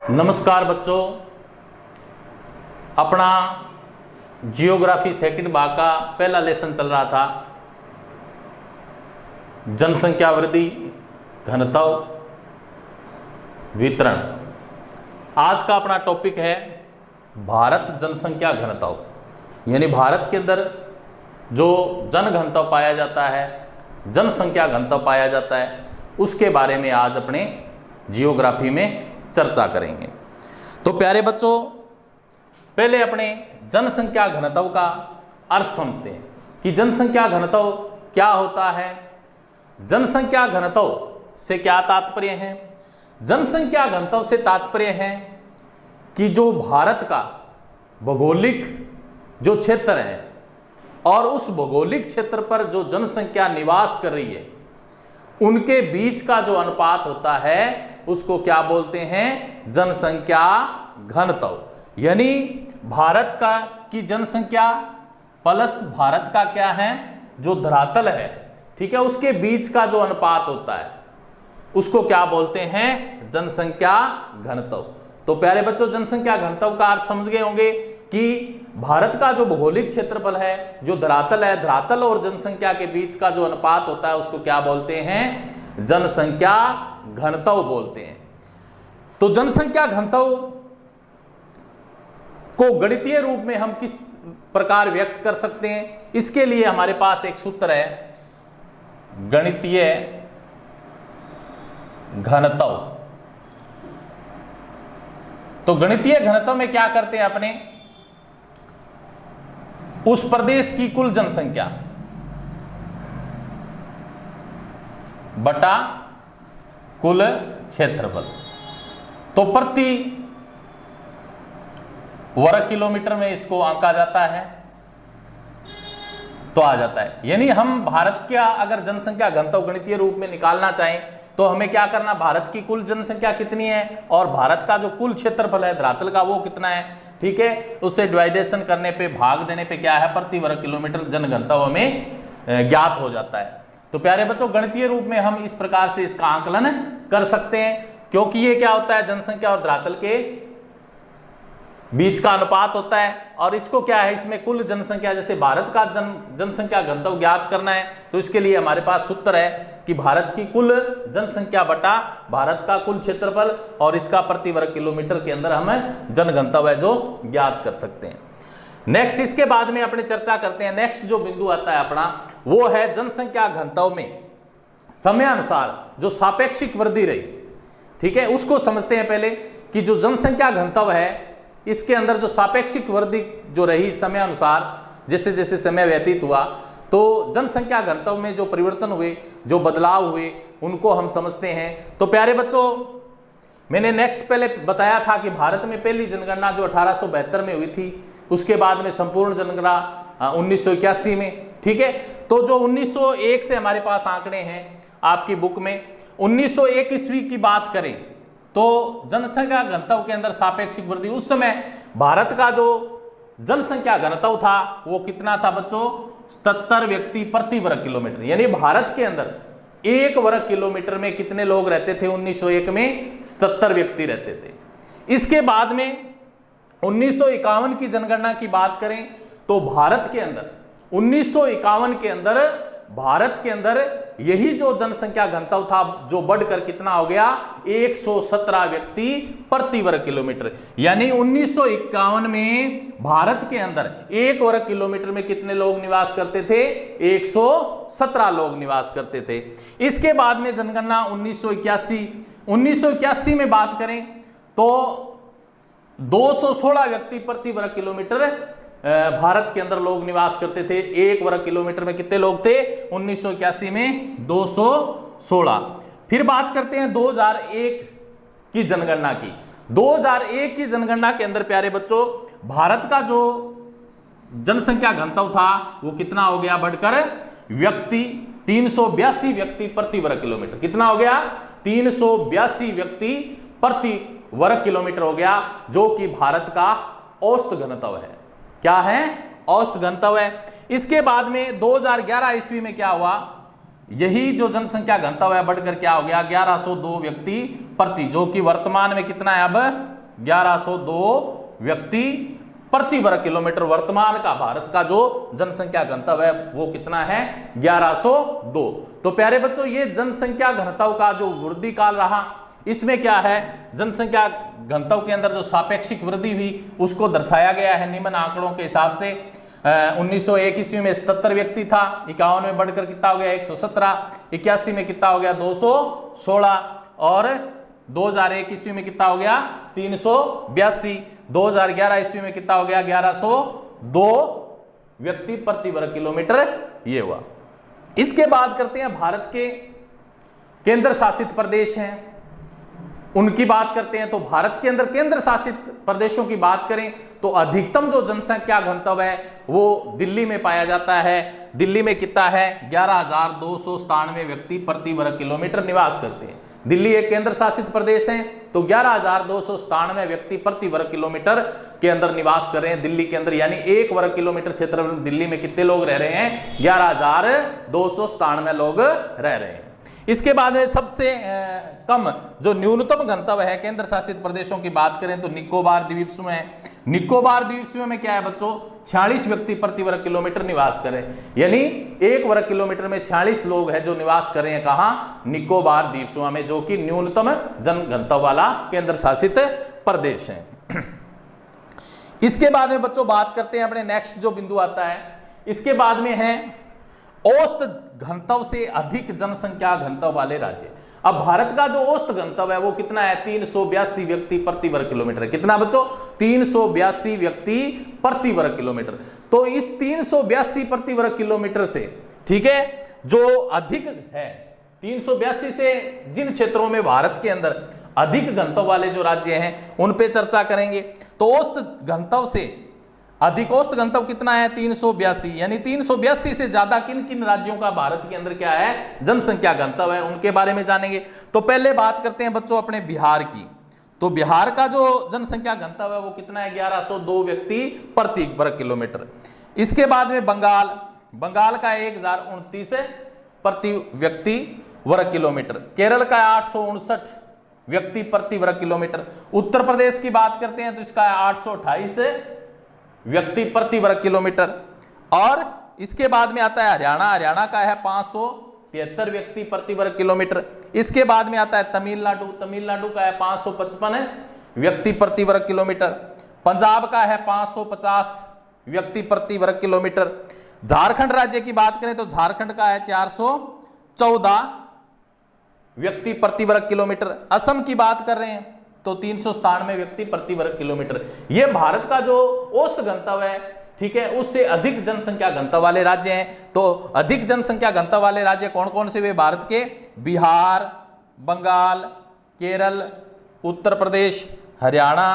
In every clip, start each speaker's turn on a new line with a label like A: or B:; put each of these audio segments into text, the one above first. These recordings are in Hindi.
A: नमस्कार बच्चों, अपना जियोग्राफी सेकंड भाग का पहला लेसन चल रहा था जनसंख्या वृद्धि, घनत्व, वितरण। आज का अपना टॉपिक है भारत जनसंख्या घनत्व, यानी भारत के अंदर जो जन घनत्व पाया जाता है, जनसंख्या घनत्व पाया जाता है, उसके बारे में आज अपने जियोग्राफी में चर्चा करेंगे। तो प्यारे बच्चों, पहले अपने जनसंख्या घनत्व का अर्थ समझते हैं कि जनसंख्या घनत्व क्या होता है। जनसंख्या घनत्व से क्या तात्पर्य है? जनसंख्या घनत्व से तात्पर्य है कि जो भारत का भौगोलिक जो क्षेत्र है और उस भौगोलिक क्षेत्र पर जो जनसंख्या निवास कर रही है, उनके बीच का जो अनुपात होता है उसको क्या बोलते हैं? जनसंख्या घनत्व। यानी भारत का की जनसंख्या प्लस भारत का क्या है, जो धरातल है, ठीक है, उसके बीच का जो अनुपात होता है उसको क्या बोलते हैं? जनसंख्या घनत्व। तो प्यारे बच्चों, जनसंख्या घनत्व का अर्थ समझ गए होंगे कि भारत का जो भौगोलिक क्षेत्रफल है, जो धरातल है, धरातल और जनसंख्या के बीच का जो अनुपात होता है उसको क्या बोलते हैं? जनसंख्या घनत्व बोलते हैं। तो जनसंख्या घनत्व को गणितीय रूप में हम किस प्रकार व्यक्त कर सकते हैं? इसके लिए हमारे पास एक सूत्र है, गणितीय घनत्व। तो गणितीय घनत्व में क्या करते हैं अपने? उस प्रदेश की कुल जनसंख्या बटा कुल क्षेत्रफल, तो प्रति वर्ग किलोमीटर में इसको आंका जाता है तो आ जाता है। यानी हम भारत का अगर जनसंख्या घनत्व गणितीय रूप में निकालना चाहें तो हमें क्या करना? भारत की कुल जनसंख्या कितनी है और भारत का जो कुल क्षेत्रफल है धरातल का वो कितना है, ठीक है, उससे डिवाइडेशन करने पे, भाग देने पे क्या है, प्रति वर्ग किलोमीटर जन घनत्व हमें ज्ञात हो जाता है। तो प्यारे बच्चों, गणितीय रूप में हम इस प्रकार से इसका आकलन कर सकते हैं, क्योंकि ये क्या होता है? जनसंख्या और धरातल के बीच का अनुपात होता है। और इसको क्या है, इसमें कुल जनसंख्या, जैसे भारत का जनसंख्या घनत्व ज्ञात करना है तो इसके लिए हमारे पास सूत्र है कि भारत की कुल जनसंख्या बटा भारत का कुल क्षेत्रफल और इसका प्रति वर्ग किलोमीटर के अंदर हम जन घनत्व है जो ज्ञात कर सकते हैं। नेक्स्ट, इसके बाद में अपने चर्चा करते हैं। नेक्स्ट जो बिंदु आता है अपना, वो है जनसंख्या घनत्व में समय अनुसार जो सापेक्षिक वृद्धि रही, ठीक है, उसको समझते हैं पहले कि जो जनसंख्या घनत्व है इसके अंदर जो सापेक्षिक वृद्धि जो रही समय अनुसार, जैसे जैसे समय व्यतीत हुआ तो जनसंख्या घनत्व में जो परिवर्तन हुए, जो बदलाव हुए, उनको हम समझते हैं। तो प्यारे बच्चों, मैंने नेक्स्ट पहले बताया था कि भारत में पहली जनगणना जो 1872 में हुई थी, उसके बाद में संपूर्ण जनगणना 1981 में, ठीक है। तो जो 1901 से हमारे पास आंकड़े हैं आपकी बुक में, 1901 ईस्वी की बात करें तो जनसंख्या घनत्व के अंदर सापेक्षिक वृद्धि, उस समय भारत का जो जनसंख्या घनत्व था वो कितना था बच्चों? 77 व्यक्ति प्रति वर्ग किलोमीटर। यानी भारत के अंदर 1 वर्ग किलोमीटर में कितने लोग रहते थे? 1901 में 77 व्यक्ति रहते थे। इसके बाद में 1951 की जनगणना की बात करें तो भारत के अंदर 1951 के अंदर भारत के अंदर यही जो जनसंख्या घनत्व था जो बढ़कर कितना हो गया? 117 व्यक्ति प्रति वर्ग किलोमीटर। यानी 1951 में भारत के अंदर 1 वर्ग किलोमीटर में कितने लोग निवास करते थे? 117 लोग निवास करते थे। इसके बाद में जनगणना 1981 में बात करें तो 216 व्यक्ति प्रति वर्ग किलोमीटर भारत के अंदर लोग निवास करते थे। 1 वर्ग किलोमीटर में कितने लोग थे? 1981 में 216। फिर बात करते हैं 2001 की जनगणना की। 2001 की जनगणना के अंदर प्यारे बच्चों, भारत का जो जनसंख्या घनत्व था वो कितना हो गया? बढ़कर व्यक्ति 382 व्यक्ति प्रति वर्ग किलोमीटर। कितना हो गया? 382 व्यक्ति प्रति वर्ग किलोमीटर हो गया, जो कि भारत का औसत घनत्व है। क्या है? औसत घनत्व है। इसके बाद में 2011 ईस्वी में क्या हुआ? यही जो जनसंख्या घनत्व है बढ़कर क्या हो गया? 1102 व्यक्ति प्रति, जो कि वर्तमान में कितना है अब 1102 व्यक्ति प्रति वर्ग किलोमीटर। वर्तमान का भारत का जो जनसंख्या घनत्व है वो कितना है 1102। तो प्यारे बच्चों, ये जनसंख्या घनत्व का जो वृद्धि काल रहा, इसमें क्या है, जनसंख्या घनत्व के अंदर जो सापेक्षिक वृद्धि हुई उसको दर्शाया गया है निम्न आंकड़ों के हिसाब से। 1901 ईस्वी में 77 व्यक्ति था, 51 में बढ़कर कितना हो गया 117, 81 में कितना हो गया 216 और 2001 ईस्वी में कितना हो गया 382, 2011 ईस्वी में कितना हो गया 1102 व्यक्ति प्रति वर्ग किलोमीटर, ये हुआ। इसके बाद करते हैं भारत के केंद्र शासित प्रदेश हैं, उनकी बात करते हैं। तो भारत के अंदर केंद्र शासित प्रदेशों की बात करें तो अधिकतम जो जनसंख्या घनत्व है वो दिल्ली में पाया जाता है। दिल्ली में कितना है 11,297 व्यक्ति प्रति वर्ग किलोमीटर निवास करते हैं। दिल्ली एक केंद्र शासित प्रदेश है, तो 11,297 व्यक्ति प्रति वर्ग किलोमीटर के अंदर निवास कर रहे हैं दिल्ली के अंदर, यानी 1 वर्ग किलोमीटर क्षेत्र में दिल्ली में कितने लोग रह रहे हैं 11,297 लोग रह रहे हैं। इसके बाद में सबसे कम जो न्यूनतम घनत्व है केंद्र शासित प्रदेशों की बात करें तो निकोबार द्वीप समूह है। निकोबार द्वीप समूह में क्या है बच्चों 46 व्यक्ति प्रति वर्ग किलोमीटर निवास करें, यानी 1 वर्ग किलोमीटर में 46 लोग हैं जो निवास कर रहे हैं कहाँ निकोबार द्वीप समूह में, जो कि न्यूनतम जन घनत्व वाला केंद्र शासित प्रदेश है। इसके बाद में बच्चों बात करते हैं अपने नेक्स्ट जो बिंदु आता है, इसके बाद में है औसत घनत्व से अधिक जनसंख्या घनत्व वाले राज्य। अब भारत का जो औसत घनत्व है वो कितना है 382 व्यक्ति प्रति वर्ग किलोमीटर। कितना बच्चों 382 व्यक्ति प्रति वर्ग किलोमीटर। तो इस 382 प्रति वर्ग किलोमीटर से, ठीक है, जो अधिक है 382 से जिन क्षेत्रों में भारत के अंदर अधिक घनत्व वाले जो राज्य हैं उन पे चर्चा करेंगे। तो औसत घनत्व से अधिक औसत घनत्व कितना है 382, यानी 382 से ज्यादा किन किन राज्यों का भारत के अंदर क्या है जनसंख्या घनत्व है, उनके बारे में जानेंगे। तो पहले बात करते हैं बच्चों अपने बिहार की। तो बिहार का जो जनसंख्या घनत्व है वो कितना है 1102 व्यक्ति प्रति वर्ग किलोमीटर। इसके बाद में बंगाल का 1029 प्रति व्यक्ति वर्ग किलोमीटर। केरल का 859 व्यक्ति प्रति वर्ग किलोमीटर। उत्तर प्रदेश की बात करते हैं तो इसका 828 व्यक्ति प्रति वर्ग किलोमीटर। और इसके बाद में आता है हरियाणा का है 573 व्यक्ति प्रति वर्ग किलोमीटर। इसके बाद में आता है तमिलनाडु का है 555 व्यक्ति प्रति वर्ग किलोमीटर। पंजाब का है 550 व्यक्ति प्रति वर्ग किलोमीटर। झारखंड राज्य की बात करें तो झारखंड का है 414 व्यक्ति प्रति वर्ग किलोमीटर। असम की बात कर रहे हैं तो 397 व्यक्ति प्रति वर्ग किलोमीटर। ये भारत का जो औसत घनत्व है, ठीक है, उससे अधिक जनसंख्या घनत्व वाले राज्य हैं। तो अधिक जनसंख्या घनत्व वाले राज्य कौन कौन से वे भारत के बिहार, बंगाल, केरल, उत्तर प्रदेश, हरियाणा,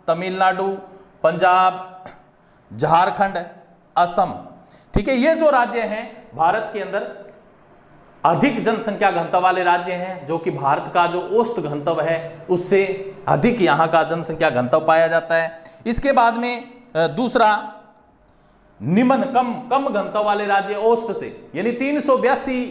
A: तमिलनाडु, पंजाब, झारखंड, असम, ठीक है, ये जो राज्य हैं भारत के अंदर अधिक जनसंख्या घनत्व वाले राज्य हैं, जो कि भारत का जो औसत घनत्व है उससे अधिक यहाँ का जनसंख्या घनत्व पाया जाता है। इसके बाद में दूसरा निम्न कम घनत्व वाले राज्य औसत से, यानी 382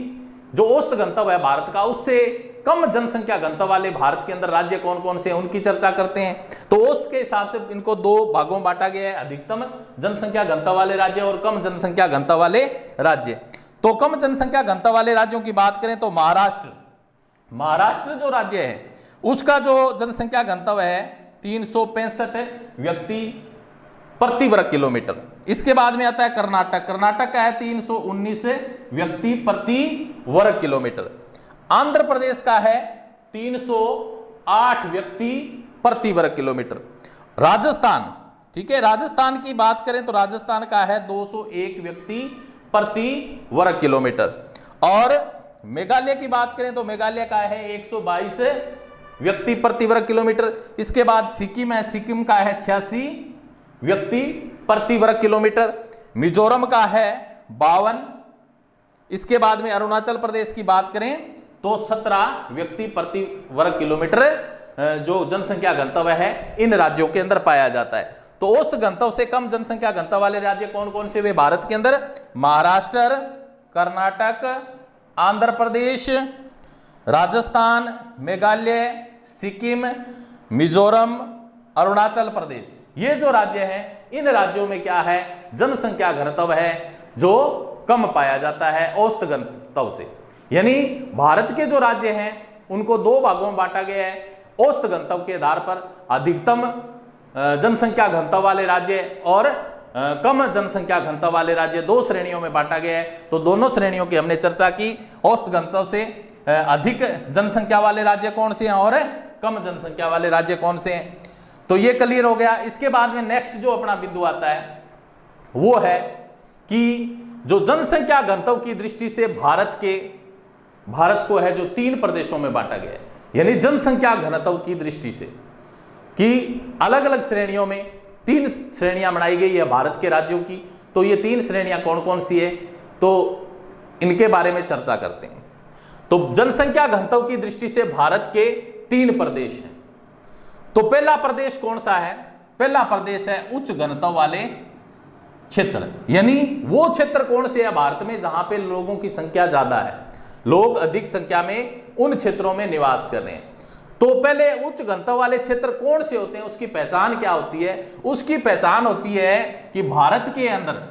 A: जो औसत घनत्व है भारत का उससे कम जनसंख्या घनत्व वाले भारत के अंदर राज्य कौन कौन से हैं उनकी चर्चा करते हैं। तो औसत के हिसाब से इनको 2 भागों में बांटा गया है, अधिकतम जनसंख्या घनत्व वाले राज्य और कम जनसंख्या घनत्व वाले राज्य। तो कम जनसंख्या घनत्व वाले राज्यों की बात करें तो महाराष्ट्र जो राज्य है उसका जो जनसंख्या घनत्व है 365 व्यक्ति प्रति वर्ग किलोमीटर। इसके बाद में आता है कर्नाटक का है 319 व्यक्ति प्रति वर्ग किलोमीटर। आंध्र प्रदेश का है 308 व्यक्ति प्रति वर्ग किलोमीटर। राजस्थान, ठीक है, राजस्थान की बात करें तो राजस्थान का है 201 व्यक्ति प्रति वर्ग किलोमीटर। और मेघालय की बात करें तो मेघालय का है 122 व्यक्ति प्रति वर्ग किलोमीटर। इसके बाद सिक्किम है, सिक्किम का है 86 व्यक्ति प्रति वर्ग किलोमीटर। मिजोरम का है 52। इसके बाद में अरुणाचल प्रदेश की बात करें तो 17 व्यक्ति प्रति वर्ग किलोमीटर जो जनसंख्या घनत्व है इन राज्यों के अंदर पाया जाता है। तो औसत घनत्व से कम जनसंख्या घनत्व वाले राज्य कौन कौन से वे भारत के अंदर महाराष्ट्र, कर्नाटक, आंध्र प्रदेश, राजस्थान, मेघालय, सिक्किम, मिजोरम, अरुणाचल प्रदेश। ये जो राज्य हैं, इन राज्यों में क्या है, जनसंख्या घनत्व है जो कम पाया जाता है औसत घनत्व से। यानी भारत के जो राज्य हैं उनको दो भागों में बांटा गया है। औसत घनत्व के आधार पर अधिकतम जनसंख्या घनत्व वाले राज्य और कम जनसंख्या घनत्व वाले राज्य, दो श्रेणियों में बांटा गया है। तो दोनों श्रेणियों की हमने चर्चा की। औसत घनत्व से अधिक जनसंख्या वाले राज्य कौन से हैं और कम जनसंख्या वाले राज्य कौन से हैं, तो ये क्लियर हो गया। इसके बाद में नेक्स्ट जो अपना बिंदु आता है वो है कि जो जनसंख्या घनत्व की दृष्टि से भारत को है जो 3 प्रदेशों में बांटा गया है। यानी जनसंख्या घनत्व की दृष्टि से कि अलग अलग श्रेणियों में 3 श्रेणियां बनाई गई है भारत के राज्यों की। तो ये 3 श्रेणियां कौन कौन सी है, तो इनके बारे में चर्चा करते हैं। तो जनसंख्या घनत्व की दृष्टि से भारत के 3 प्रदेश हैं। तो पहला प्रदेश कौन सा है, पहला प्रदेश है उच्च घनत्व वाले क्षेत्र। यानी वो क्षेत्र कौन से है भारत में जहां पे लोगों की संख्या ज्यादा है, लोग अधिक संख्या में उन क्षेत्रों में निवास कर रहे हैं। तो पहले उच्च घनत्व वाले क्षेत्र कौन से होते हैं, उसकी पहचान क्या होती है, उसकी पहचान होती है कि भारत के अंदर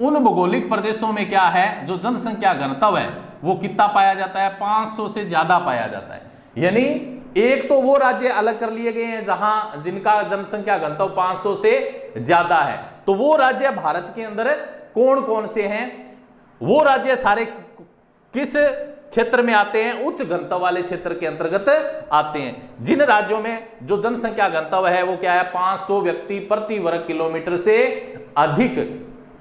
A: उन भौगोलिक प्रदेशों में क्या है, जो जनसंख्या घनत्व है वो कितना पाया जाता है, 500 से ज्यादा पाया जाता है। यानी एक तो वो राज्य अलग कर लिए गए हैं जहां जिनका जनसंख्या घनत्व 500 से ज्यादा है। तो वो राज्य भारत के अंदर कौन कौन से हैं, वो राज्य सारे किस क्षेत्र में आते हैं, उच्च घनत्व वाले क्षेत्र के अंतर्गत आते हैं। जिन राज्यों में जो जनसंख्या घनत्व है वो क्या है, 500 व्यक्ति प्रति वर्ग किलोमीटर से अधिक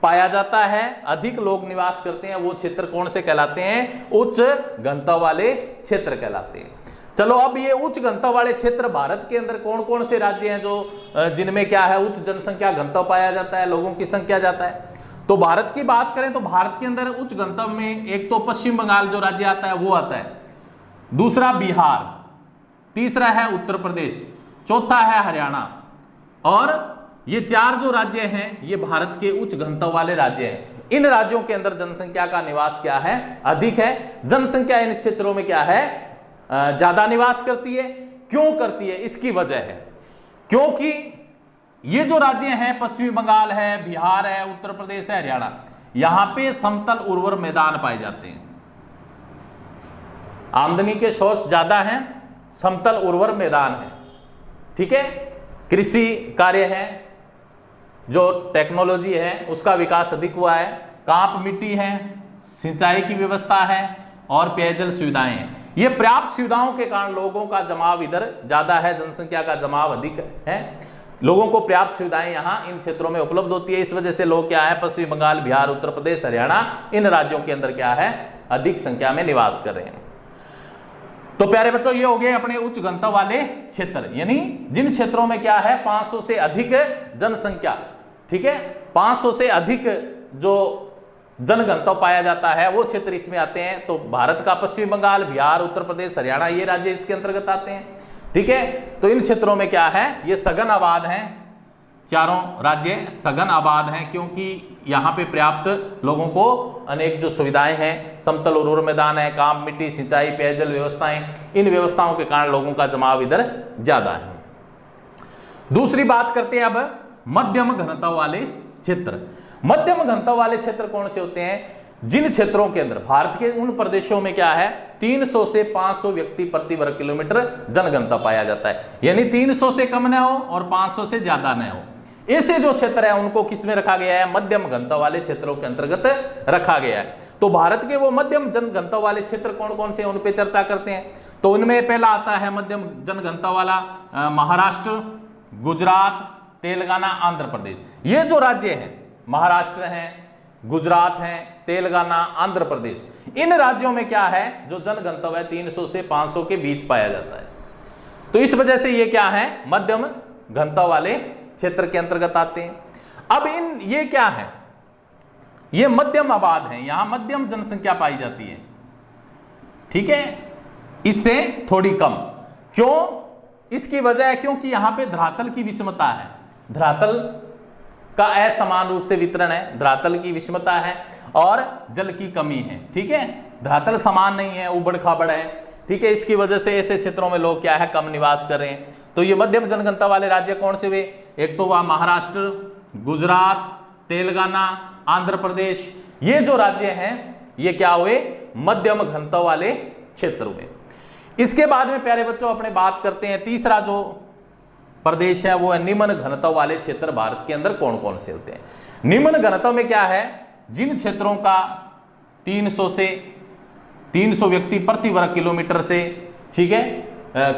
A: पाया जाता है, अधिक लोग निवास करते हैं, वो क्षेत्र कौन से कहलाते हैं, उच्च घनत्व वाले क्षेत्र कहलाते हैं। चलो अब ये उच्च घनत्व वाले क्षेत्र भारत के अंदर कौन कौन से राज्य हैं जो जिनमें क्या है, उच्च जनसंख्या घनत्व पाया जाता है, लोगों की संख्या जाता है। तो भारत की बात करें तो भारत के अंदर उच्च घनत्व में एक तो पश्चिम बंगाल जो राज्य आता है वो आता है, दूसरा बिहार, तीसरा है उत्तर प्रदेश, चौथा है हरियाणा। और ये 4 जो राज्य हैं ये भारत के उच्च घनत्व वाले राज्य हैं। इन राज्यों के अंदर जनसंख्या का निवास क्या है, अधिक है। जनसंख्या इन क्षेत्रों में क्या है, ज्यादा निवास करती है। क्यों करती है, इसकी वजह है क्योंकि ये जो राज्य हैं, पश्चिमी बंगाल है, बिहार है, उत्तर प्रदेश है, हरियाणा, यहां पे समतल उर्वर मैदान पाए जाते हैं। आमदनी के सोर्स ज्यादा हैं, समतल उर्वर मैदान है, ठीक है। कृषि कार्य है, जो टेक्नोलॉजी है उसका विकास अधिक हुआ है, कांप मिट्टी है, सिंचाई की व्यवस्था है और पेयजल सुविधाएं हैं। ये पर्याप्त सुविधाओं के कारण लोगों का जमाव इधर ज्यादा है, जनसंख्या का जमाव अधिक है, लोगों को पर्याप्त सुविधाएं यहाँ इन क्षेत्रों में उपलब्ध होती है। इस वजह से लोग क्या है, पश्चिमी बंगाल, बिहार, उत्तर प्रदेश, हरियाणा, इन राज्यों के अंदर क्या है, अधिक संख्या में निवास कर रहे हैं। तो प्यारे बच्चों ये हो गए अपने उच्च घनत्व वाले क्षेत्र, यानी जिन क्षेत्रों में क्या है 500 से अधिक जनसंख्या, ठीक है, 500 से अधिक जो जनघनत्व पाया जाता है वो क्षेत्र इसमें आते हैं। तो भारत का पश्चिमी बंगाल, बिहार, उत्तर प्रदेश, हरियाणा ये राज्य इसके अंतर्गत आते हैं, ठीक है। तो इन क्षेत्रों में क्या है, ये सघन आबाद हैं, चारों राज्य सघन आबाद हैं क्योंकि यहाँ पे पर्याप्त लोगों को अनेक जो सुविधाएं हैं, समतल उर्वर मैदान है, काम मिट्टी, सिंचाई, पेयजल व्यवस्थाएं, इन व्यवस्थाओं के कारण लोगों का जमाव इधर ज्यादा है। दूसरी बात करते हैं अब मध्यम घनत्व वाले क्षेत्र। मध्यम घनत्व वाले क्षेत्र कौन से होते हैं, जिन क्षेत्रों के अंदर भारत के उन प्रदेशों में क्या है 300 से 500 व्यक्ति प्रति वर्ग किलोमीटर जनघनत्व पाया जाता है। यानी 300 से कम न हो और 500 से ज्यादा न हो। ऐसे जो क्षेत्र है उनको किस में रखा गया है, मध्यम घनत्व वाले क्षेत्रों के अंतर्गत रखा गया है। तो भारत के वो मध्यम जनघनत्व वाले क्षेत्र कौन कौन से हैं उन पे चर्चा करते हैं। तो उनमें पहला आता है मध्यम जनघनत्व वाला महाराष्ट्र, गुजरात, तेलंगाना, आंध्र प्रदेश। ये जो राज्य हैं महाराष्ट्र हैं, गुजरात हैं, तेलंगाना, आंध्र प्रदेश, इन राज्यों में क्या है जो जनघनत्व है 300 से 500 के बीच पाया जाता है। तो इस वजह से ये क्या है, मध्यम घनत्व वाले क्षेत्र के अंतर्गत आते हैं। अब ये क्या है, ये मध्यम आबाद है, यहां मध्यम जनसंख्या पाई जाती है, ठीक है, इससे थोड़ी कम। क्यों, इसकी वजह है क्योंकि यहां पे धरातल की विषमता है, धरातल का असमान रूप से वितरण है, धरातल की विषमता है और जल की कमी है, ठीक है। धरातल समान नहीं है, उबड़ खाबड़ है, ठीक है, इसकी वजह से ऐसे क्षेत्रों में लोग क्या है कम निवास कर रहे हैं। तो ये मध्यम जनघनत्व वाले राज्य कौन से हुए? एक तो वह महाराष्ट्र, गुजरात, तेलंगाना, आंध्र प्रदेश, ये जो राज्य हैं ये क्या हुए? मध्यम घनत्व वाले क्षेत्र हुए। इसके बाद में प्यारे बच्चों अपने बात करते हैं तीसरा जो प्रदेश है वो है निम्न घनत्व वाले क्षेत्र। भारत के अंदर कौन कौन से होते हैं? निम्न घनत्व में क्या है? जिन क्षेत्रों का 300 से 300 व्यक्ति प्रति वर्ग किलोमीटर से, ठीक है,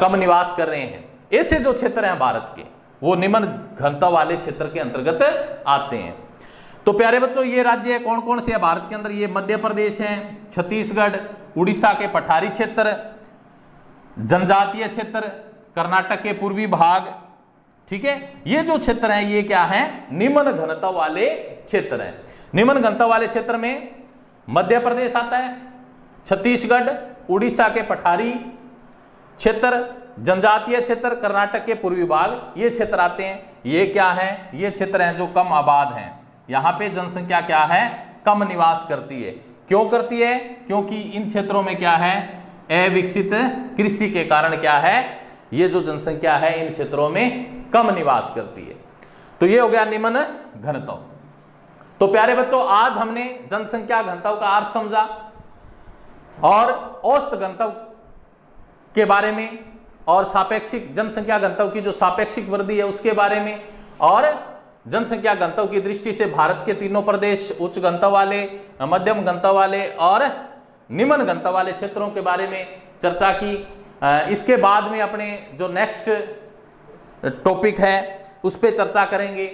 A: कम निवास कर रहे हैं, ऐसे जो क्षेत्र हैं भारत के वो निम्न घनत्व वाले क्षेत्र के अंतर्गत आते हैं। तो प्यारे बच्चों ये राज्य कौन कौन से है भारत के अंदर? ये मध्य प्रदेश है, छत्तीसगढ़, उड़ीसा के पठारी क्षेत्र, जनजातीय क्षेत्र, कर्नाटक के पूर्वी भाग, ठीक है, ये जो क्षेत्र हैं ये क्या है? निम्न घनत्व वाले क्षेत्र हैं। निम्न घनत्व वाले क्षेत्र में मध्य प्रदेश आता है, छत्तीसगढ़, उड़ीसा के पठारी क्षेत्र, जनजातीय क्षेत्र, कर्नाटक के पूर्वी भाग, ये क्षेत्र आते हैं। ये क्या है? ये क्षेत्र हैं जो कम आबाद हैं, यहाँ पे जनसंख्या क्या है? कम निवास करती है। क्यों करती है? क्योंकि इन क्षेत्रों में क्या है? अविकसित कृषि के कारण क्या है? ये जो जनसंख्या है इन क्षेत्रों में कम निवास करती है। तो ये हो गया निम्न घनत्व। तो प्यारे बच्चों आज हमने जनसंख्या घनत्व का अर्थ समझा और औसत घनत्व के बारे में और सापेक्षिक जनसंख्या घनत्व की जो सापेक्षिक वृद्धि है उसके बारे में, और जनसंख्या घनत्व की दृष्टि से भारत के तीनों प्रदेश उच्च घनत्व वाले, मध्यम घनत्व वाले और निम्न घनत्व वाले क्षेत्रों के बारे में चर्चा की। इसके बाद में अपने जो नेक्स्ट टॉपिक है उस पर चर्चा करेंगे।